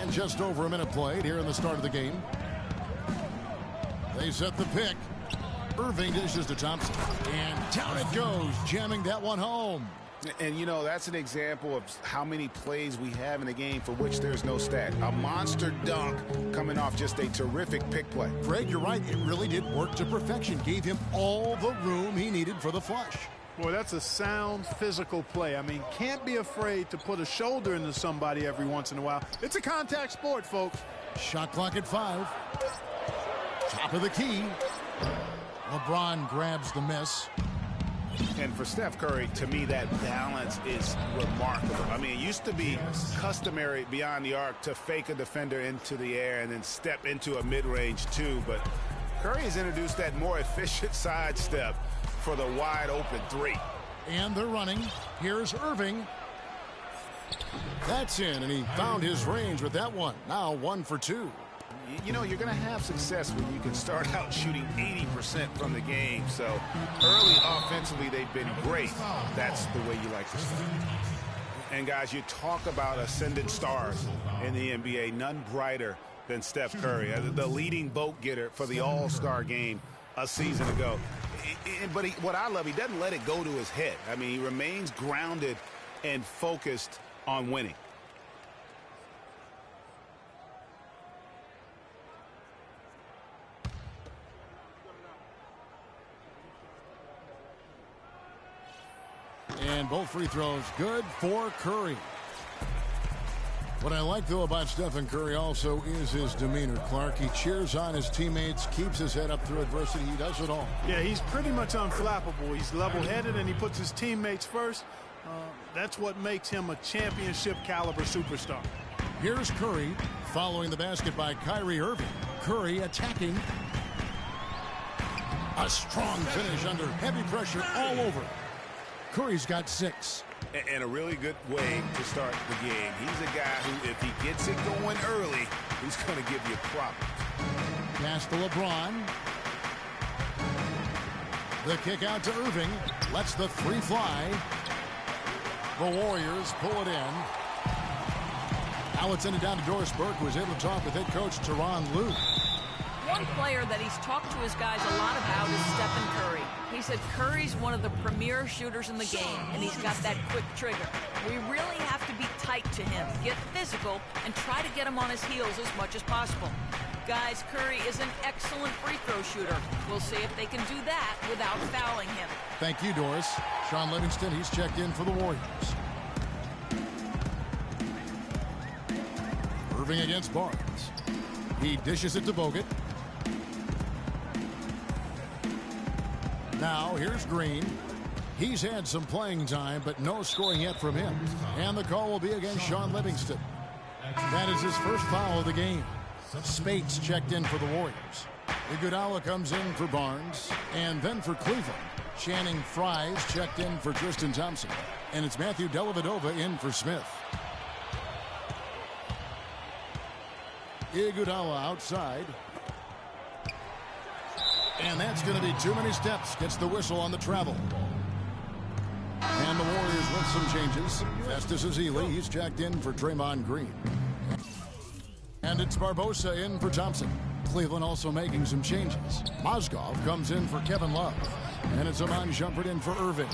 And just over a minute played here in the start of the game. They set the pick. Irving dishes to Thompson. And down it goes, jamming that one home. And, you know, that's an example of how many plays we have in a game for which there's no stat. A monster dunk coming off just a terrific pick play. Greg, you're right. It really did work to perfection. Gave him all the room he needed for the flush. Boy, that's a sound physical play. I mean, can't be afraid to put a shoulder into somebody every once in a while. It's a contact sport, folks. Shot clock at 5. Top of the key. LeBron grabs the miss. And for Steph Curry, to me, that balance is remarkable. I mean, it used to be customary beyond the arc to fake a defender into the air and then step into a mid-range two. But Curry has introduced that more efficient sidestep for the wide-open 3. And they're running. Here's Irving. That's in, and he found his range with that one. Now 1 for 2. You know, you're going to have success when you can start out shooting 80% from the game. So early offensively, they've been great. That's the way you like to start. And, guys, you talk about ascendant stars in the NBA. None brighter than Steph Curry, the leading vote getter for the All-Star game a season ago. But what I love, he doesn't let it go to his head. I mean, he remains grounded and focused on winning. And both free throws good for Curry. What I like, though, about Stephen Curry also is his demeanor, Clark. He cheers on his teammates, keeps his head up through adversity. He does it all. Yeah, he's pretty much unflappable. He's level-headed, and he puts his teammates first. That's what makes him a championship-caliber superstar. Here's Curry following the basket by Kyrie Irving. Curry attacking. A strong finish under heavy pressure all over. Curry's got 6. And a really good way to start the game. He's a guy who, if he gets it going early, he's going to give you problems. Pass to LeBron. The kick out to Irving. Lets the 3 fly. The Warriors pull it in. Now it's in and down to Doris Burke, who was able to talk with head coach Tyronn Lue. One player that he's talked to his guys a lot about is Stephen Curry. He said Curry's one of the premier shooters in the game, and he's got that quick trigger. We really have to be tight to him, get physical, and try to get him on his heels as much as possible. Guys, Curry is an excellent free throw shooter. We'll see if they can do that without fouling him. Thank you, Doris. Sean Livingston, he's checked in for the Warriors. Irving against Barnes. He dishes it to Bogut. Now, here's Green. He's had some playing time, but no scoring yet from him. And the call will be against Sean Livingston. That is his first foul of the game. Spates checked in for the Warriors. Iguodala comes in for Barnes. And then for Cleveland, Channing Frye's checked in for Tristan Thompson. And it's Matthew Dellavedova in for Smith. Iguodala outside. And that's going to be too many steps. Gets the whistle on the travel. And the Warriors with some changes. Festus Ezeli, he's checked in for Draymond Green. And it's Barbosa in for Thompson. Cleveland also making some changes. Mozgov comes in for Kevin Love. And it's Iman Shumpert in for Irving.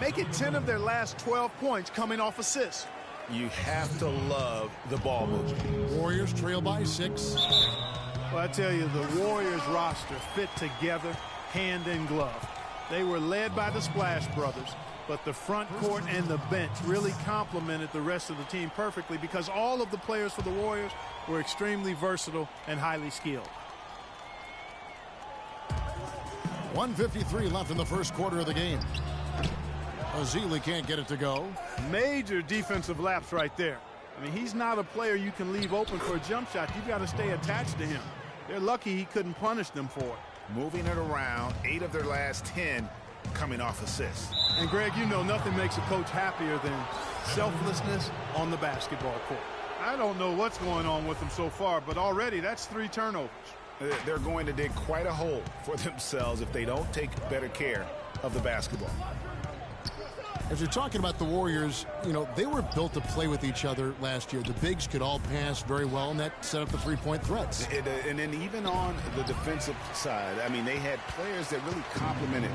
Make it 10 of their last 12 points coming off assists. You have to love the ball movement. Warriors trail by 6. Well, I tell you, the Warriors roster fit together hand in glove. They were led by the Splash Brothers, but the front court and the bench really complemented the rest of the team perfectly because all of the players for the Warriors were extremely versatile and highly skilled. 1:53 left in the first quarter of the game. Ezeli can't get it to go. Major defensive lapse right there. I mean, he's not a player you can leave open for a jump shot. You've got to stay attached to him. They're lucky he couldn't punish them for it. Moving it around, 8 of their last 10 coming off assists. And, Greg, you know nothing makes a coach happier than selflessness on the basketball court. I don't know what's going on with them so far, but already that's 3 turnovers. They're going to dig quite a hole for themselves if they don't take better care of the basketball. As you're talking about the Warriors, you know, they were built to play with each other last year. The bigs could all pass very well, and that set up the three-point threats. And then even on the defensive side, I mean, they had players that really complemented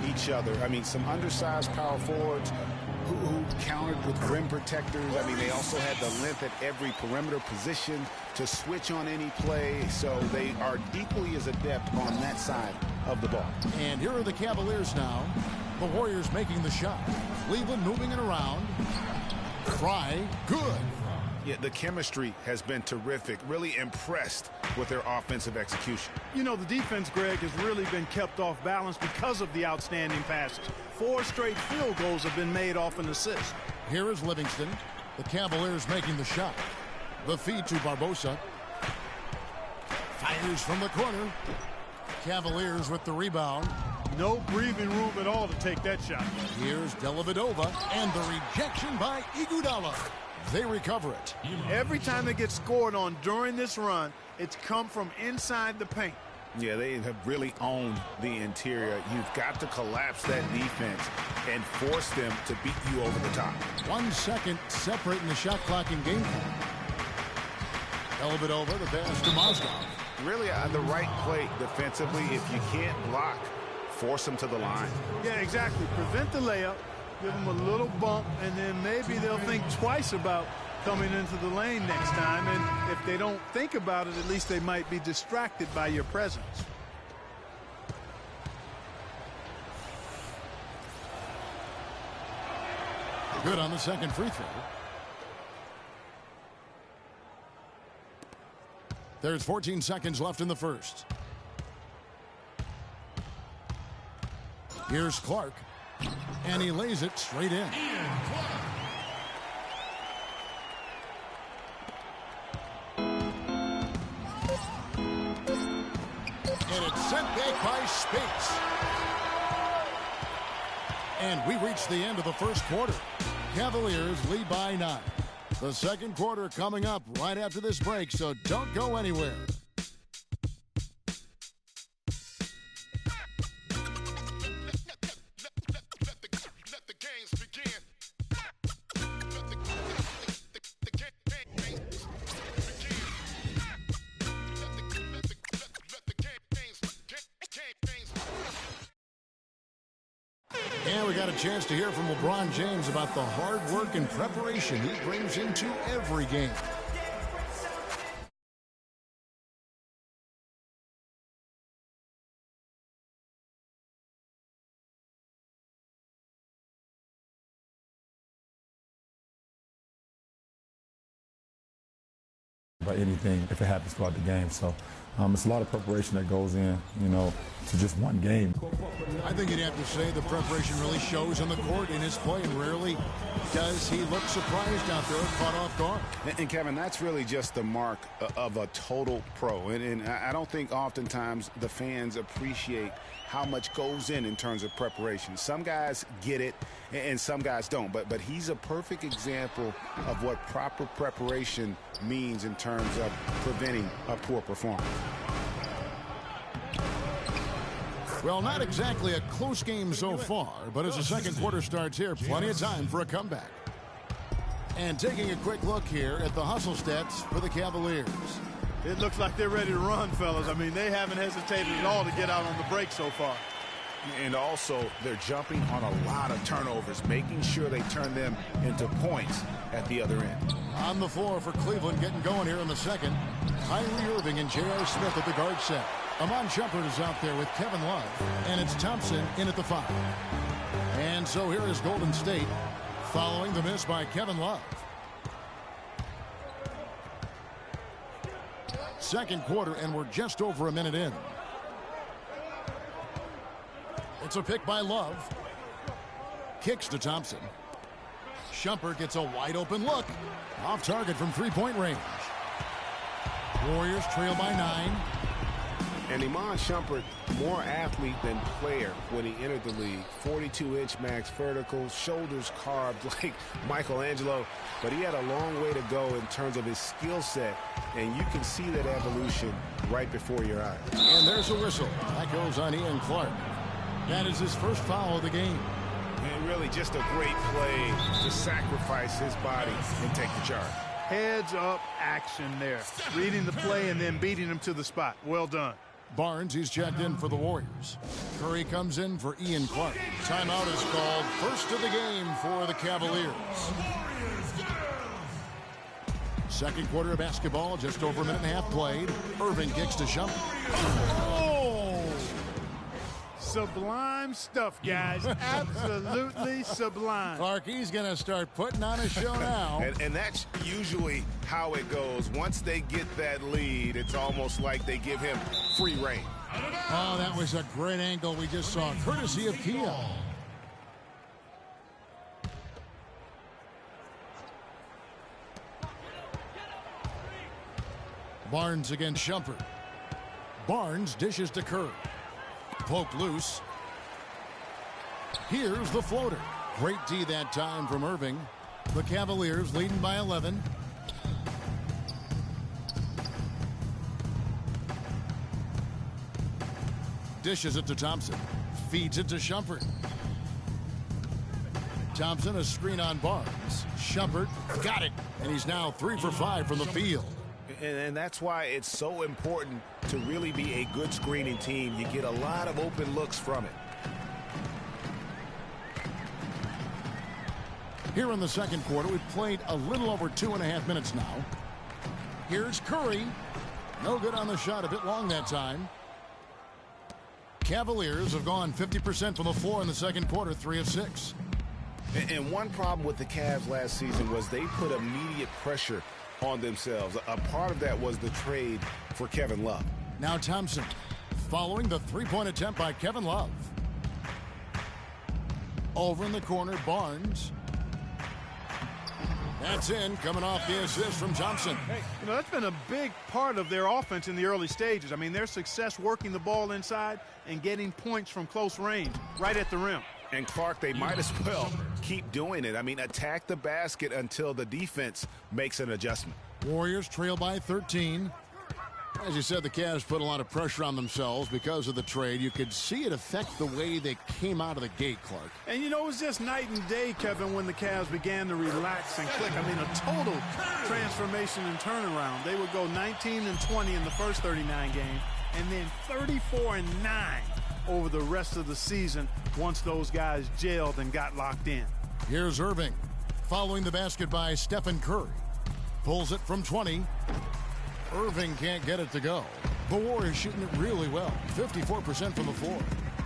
each other. I mean, some undersized power forwards who countered with rim protectors. I mean, they also had the length at every perimeter position to switch on any play. So they are equally as adept on that side of the ball. And here are the Cavaliers now. The Warriors making the shot. Cleveland moving it around. Fry, good. Yeah, the chemistry has been terrific. Really impressed with their offensive execution. You know, the defense, Greg, has really been kept off balance because of the outstanding passes. 4 straight field goals have been made off an assist. Here is Livingston. The Cavaliers making the shot. The feed to Barbosa. Fires from the corner. Cavaliers with the rebound. No breathing room at all to take that shot. Here's Dellavedova, and the rejection by Iguodala. They recover it. Every time they get scored on during this run, it's come from inside the paint. Yeah, they have really owned the interior. You've got to collapse that defense and force them to beat you over the top. 1 second separating the shot clock in game time. Dellavedova, the pass to Mozgov. Really the right play defensively. If you can't block, force them to the line. Yeah, exactly. Prevent the layup, give them a little bump, and then maybe they'll think twice about coming into the lane next time. And if they don't think about it, at least they might be distracted by your presence. Good on the second free throw. There's 14 seconds left in the first. Here's Clark, and he lays it straight in. And it's sent back by Spates. And we reach the end of the first quarter. Cavaliers lead by 9. The second quarter coming up right after this break, so don't go anywhere. And we got a chance to hear from LeBron James about the hard work and preparation he brings into every game. By anything if it happens throughout the game. So it's a lot of preparation that goes in, you know, to just one game. I think you'd have to say the preparation really shows on the court in his play, and rarely does he look surprised out there, caught off guard. And Kevin, that's really just the mark of a total pro. And I don't think oftentimes the fans appreciate how much goes in terms of preparation. Some guys get it and some guys don't, but he's a perfect example of what proper preparation means in terms of preventing a poor performance. Well, not exactly a close game so far, but as the second quarter starts here, plenty of time for a comeback. And taking a quick look here at the hustle stats for the Cavaliers. It looks like they're ready to run, fellas. I mean, they haven't hesitated at all to get out on the break so far. And also, they're jumping on a lot of turnovers, making sure they turn them into points at the other end. On the floor for Cleveland, getting going here in the second. Kyrie Irving and J.R. Smith at the guard set. Amon Shumpert is out there with Kevin Love, and it's Thompson in at the 5. And so here is Golden State following the miss by Kevin Love. Second quarter, and we're just over a minute in. It's a pick by Love. Kicks to Thompson. Shumpert gets a wide open look. Off target from three-point range. Warriors trail by 9. And Iman Shumpert, more athlete than player when he entered the league. 42-inch max vertical, shoulders carved like Michelangelo. But he had a long way to go in terms of his skill set. And you can see that evolution right before your eyes. And there's a whistle. That goes on Ian Clark. That is his first foul of the game. And really just a great play to sacrifice his body and take the charge. Heads-up action there. Reading the play and then beating him to the spot. Well done. Barnes, he's checked in for the Warriors. Curry comes in for Ian Clark. Timeout is called. First of the game for the Cavaliers. Second quarter of basketball, just over a minute and a half played. Irving kicks to Shumpert. Oh! Sublime stuff, guys. Absolutely sublime. Clark, he's going to start putting on a show now. And that's usually how it goes. Once they get that lead, it's almost like they give him free reign. Oh, that was a great angle we just saw, courtesy of Kia. Barnes against Shumpert. Barnes dishes to Curry. Poke loose. Here's the floater. Great D that time from Irving. The Cavaliers leading by 11. Dishes it to Thompson. Feeds it to Shumpert. Thompson, a screen on Barnes. Shumpert got it. And he's now 3 for 5 from the field. And that's why it's so important to really be a good screening team. You get a lot of open looks from it. Here in the second quarter, we've played a little over 2.5 minutes now. Here's Curry. No good on the shot, a bit long that time. Cavaliers have gone 50% from the floor in the second quarter, 3 of 6. And one problem with the Cavs last season was they put immediate pressure on themselves. A part of that was the trade for Kevin Love. Now Thompson, following the three-point attempt by Kevin Love. Over in the corner, Barnes. That's in, coming off the assist from Thompson. Hey, that's been a big part of their offense in the early stages. I mean, their success working the ball inside and getting points from close range, right at the rim. And Clark, they might as well keep doing it. I mean, attack the basket until the defense makes an adjustment. Warriors trail by 13. As you said, the Cavs put a lot of pressure on themselves because of the trade. You could see it affect the way they came out of the gate, Clark. And, it was just night and day, Kevin, when the Cavs began to relax and click. I mean, a total transformation and turnaround. They would go 19-20 in the first 39 games, and then 34-9 over the rest of the season once those guys gelled and got locked in. Here's Irving, following the basket by Stephen Curry. Pulls it from 20. Irving can't get it to go. The Warriors shooting it really well, 54% from the floor.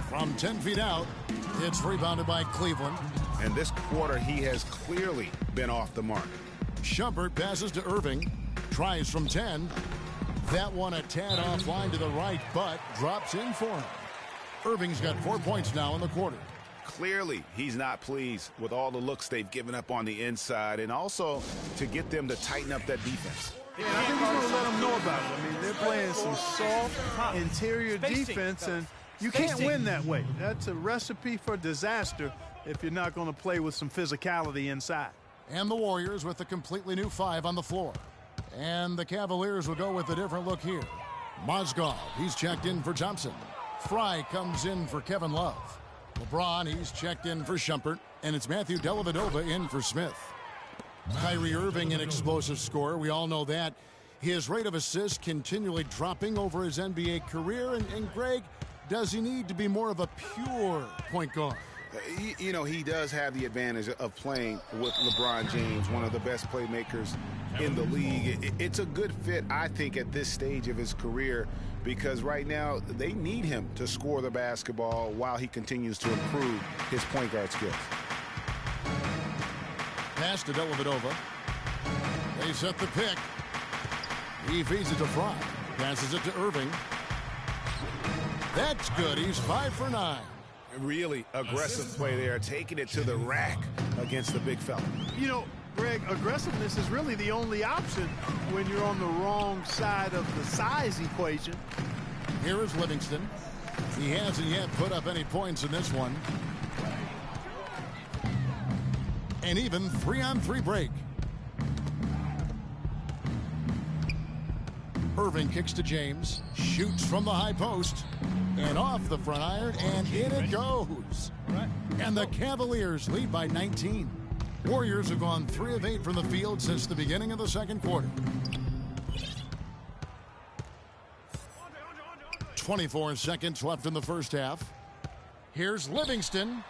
From 10 feet out, it's rebounded by Cleveland. And this quarter, he has clearly been off the mark. Shumpert passes to Irving, tries from 10. That one a tad offline to the right, but drops in for him. Irving's got 4 points now in the quarter. Clearly, he's not pleased with all the looks they've given up on the inside, and also to get them to tighten up that defense. Yeah, I think he's going to let them know about it. I mean, they're playing some soft interior defense, and you can't win that way. That's a recipe for disaster if you're not going to play with some physicality inside. And the Warriors with a completely new 5 on the floor. And the Cavaliers will go with a different look here. Mozgov, he's checked in for Thompson. Fry comes in for Kevin Love. LeBron, he's checked in for Shumpert. And it's Matthew Dellavedova in for Smith. Kyrie Irving, an explosive scorer. We all know that. His rate of assists continually dropping over his NBA career. And Greg, does he need to be more of a pure point guard? He does have the advantage of playing with LeBron James, one of the best playmakers in the league. It's a good fit, I think, at this stage of his career, because right now they need him to score the basketball while he continues to improve his point guard skills. Pass to Dellavedova. They set the pick. He feeds it to Fry. Passes it to Irving. That's good. He's 5 for 9. Really aggressive play there, taking it to the rack against the big fella. Greg, aggressiveness is really the only option when you're on the wrong side of the size equation. Here is Livingston. He hasn't yet put up any points in this one. An even 3-on-3 break. Irving kicks to James, shoots from the high post, and off the front iron, and in it goes. And the Cavaliers lead by 19. Warriors have gone 3 of 8 from the field since the beginning of the second quarter. 24 seconds left in the first half. Here's Livingston.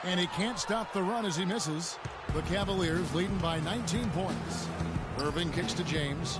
And he can't stop the run as he misses. The Cavaliers leading by 19 points. Irving kicks to James.